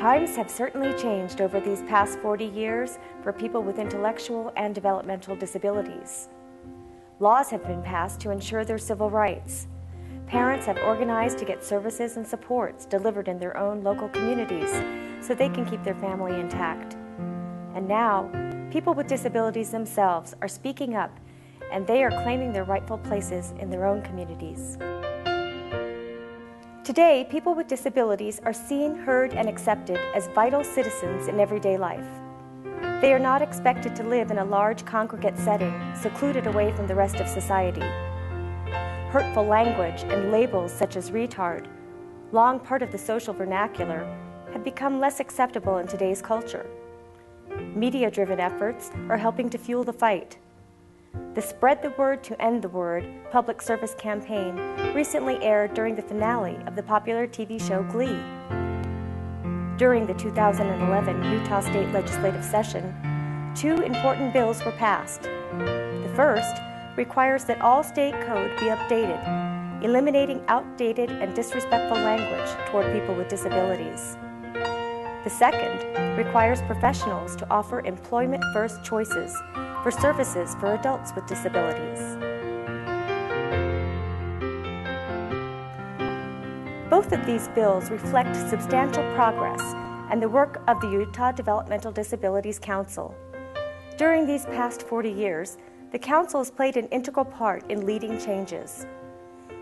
Times have certainly changed over these past 40 years for people with intellectual and developmental disabilities. Laws have been passed to ensure their civil rights. Parents have organized to get services and supports delivered in their own local communities so they can keep their family intact. And now, people with disabilities themselves are speaking up, and they are claiming their rightful places in their own communities. Today, people with disabilities are seen, heard, and accepted as vital citizens in everyday life. They are not expected to live in a large congregate setting, secluded away from the rest of society. Hurtful language and labels such as retard, long part of the social vernacular, have become less acceptable in today's culture. Media-driven efforts are helping to fuel the fight. The Spread the Word to End the Word public service campaign recently aired during the finale of the popular TV show Glee. During the 2011 Utah State Legislative Session, 2 important bills were passed. The first requires that all state code be updated, eliminating outdated and disrespectful language toward people with disabilities. The second requires professionals to offer employment-first choices for services for adults with disabilities. Both of these bills reflect substantial progress and the work of the Utah Developmental Disabilities Council. During these past 40 years, the Council has played an integral part in leading changes.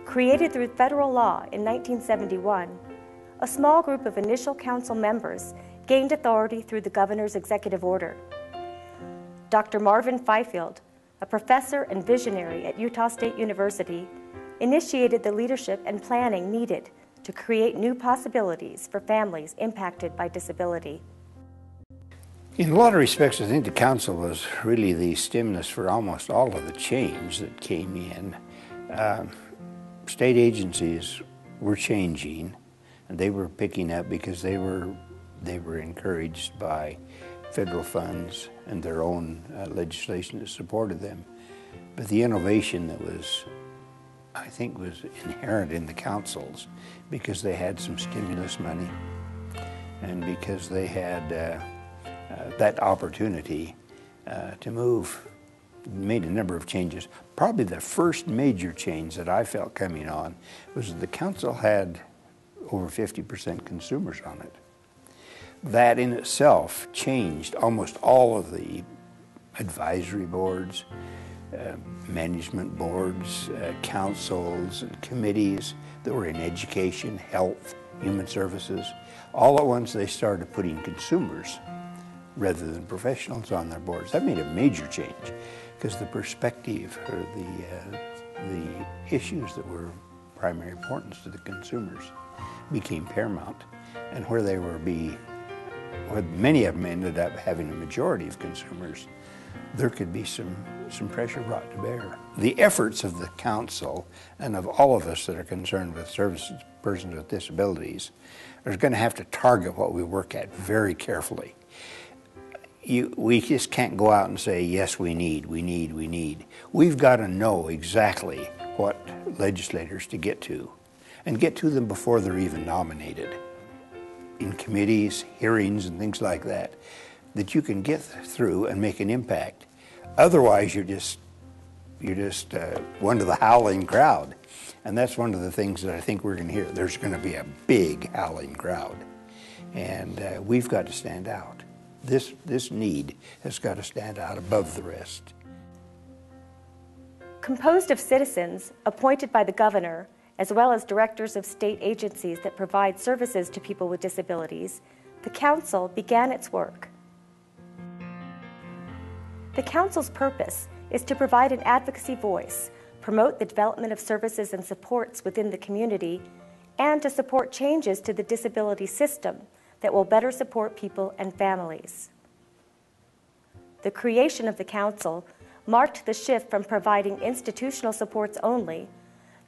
Created through federal law in 1971, a small group of initial Council members gained authority through the Governor's executive order. Dr. Marvin Fifield, a professor and visionary at Utah State University, initiated the leadership and planning needed to create new possibilities for families impacted by disability. In a lot of respects, I think the Council was really the stimulus for almost all of the change that came in. State agencies were changing, and they were picking up because they were encouraged by federal funds and their own legislation that supported them. But the innovation that I think was inherent in the councils, because they had some stimulus money and because they had that opportunity to move, made a number of changes. Probably the first major change that I felt coming on was that the council had over 50% consumers on it. That in itself changed almost all of the advisory boards, management boards, councils, and committees that were in education, health, human services. All at once they started putting consumers rather than professionals on their boards. That made a major change because the perspective or the issues that were of primary importance to the consumers became paramount, and where many of them ended up having a majority of consumers, there could be some pressure brought to bear. The efforts of the council and of all of us that are concerned with services to persons with disabilities are going to have to target what we work at very carefully. We just can't go out and say, yes, we need. We've got to know exactly what legislators to get to, and get to them before they're even nominated. In committees, hearings, and things like that you can get through and make an impact. Otherwise, you're just one of the howling crowd. And that's one of the things that I think we're going to hear. There's going to be a big howling crowd. And we've got to stand out. This need has got to stand out above the rest. Composed of citizens appointed by the governor, as well as directors of state agencies that provide services to people with disabilities, the Council began its work. The Council's purpose is to provide an advocacy voice, promote the development of services and supports within the community, and to support changes to the disability system that will better support people and families. The creation of the Council marked the shift from providing institutional supports only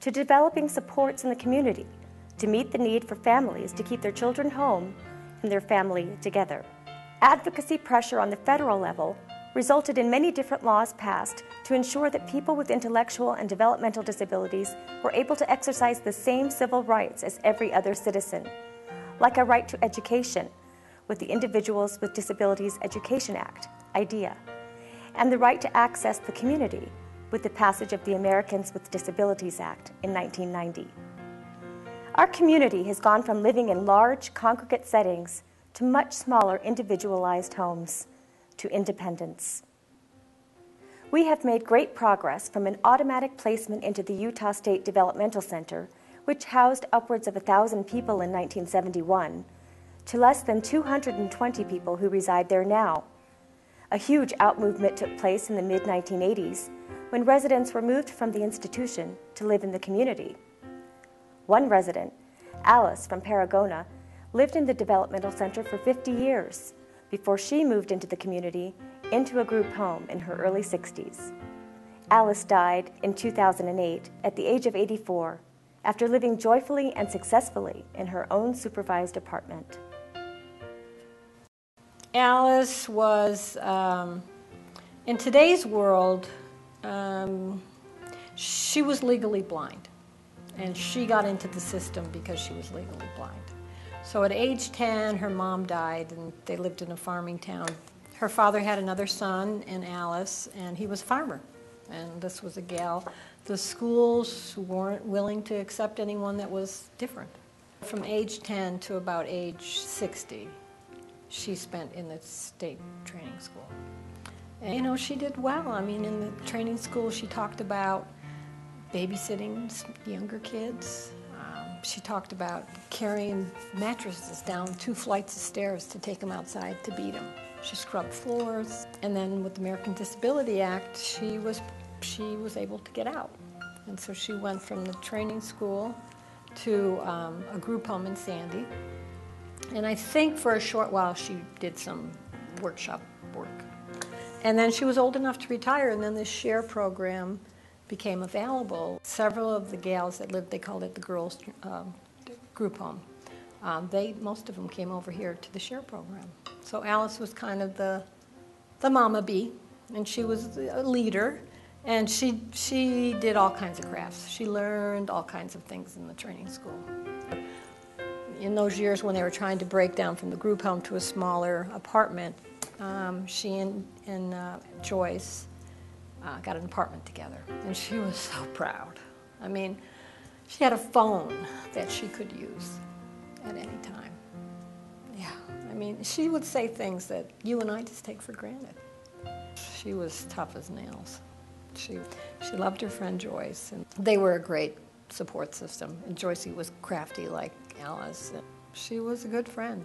to developing supports in the community to meet the need for families to keep their children home and their family together. Advocacy pressure on the federal level resulted in many different laws passed to ensure that people with intellectual and developmental disabilities were able to exercise the same civil rights as every other citizen, like a right to education, with the Individuals with Disabilities Education Act, IDEA, and the right to access the community with the passage of the Americans with Disabilities Act in 1990. Our community has gone from living in large congregate settings to much smaller individualized homes to independence. We have made great progress from an automatic placement into the Utah State Developmental Center, which housed upwards of 1,000 people in 1971, to less than 220 people who reside there now. A huge outmovement took place in the mid-1980s when residents were moved from the institution to live in the community. One resident, Alice from Paragona, lived in the developmental center for 50 years before she moved into the community into a group home in her early 60s. Alice died in 2008 at the age of 84 after living joyfully and successfully in her own supervised apartment. Alice was, in today's world, she was legally blind, and she got into the system because she was legally blind. So at age 10, her mom died, and they lived in a farming town. Her father had another son and Alice, and he was a farmer, and this was a gal. The schools weren't willing to accept anyone that was different. From age 10 to about age 60, she spent in the state training school. And, you know, she did well. I mean, in the training school, she talked about babysitting younger kids. She talked about carrying mattresses down 2 flights of stairs to take them outside to beat them. She scrubbed floors. And then with the American Disability Act, she was able to get out. And so she went from the training school to a group home in Sandy. And I think for a short while she did some workshop work. And then she was old enough to retire, and then this SHARE program became available. Several of the gals that lived, they called it the girls' group home. Most of them came over here to the SHARE program. So Alice was kind of the mama bee, and she was a leader, and she did all kinds of crafts. She learned all kinds of things in the training school. In those years when they were trying to break down from the group home to a smaller apartment, she and Joyce got an apartment together, and she was so proud. I mean, she had a phone that she could use at any time. Yeah, I mean, she would say things that you and I just take for granted. She was tough as nails. She loved her friend Joyce, and they were a great support system. And Joyce was crafty like Alice. She was a good friend.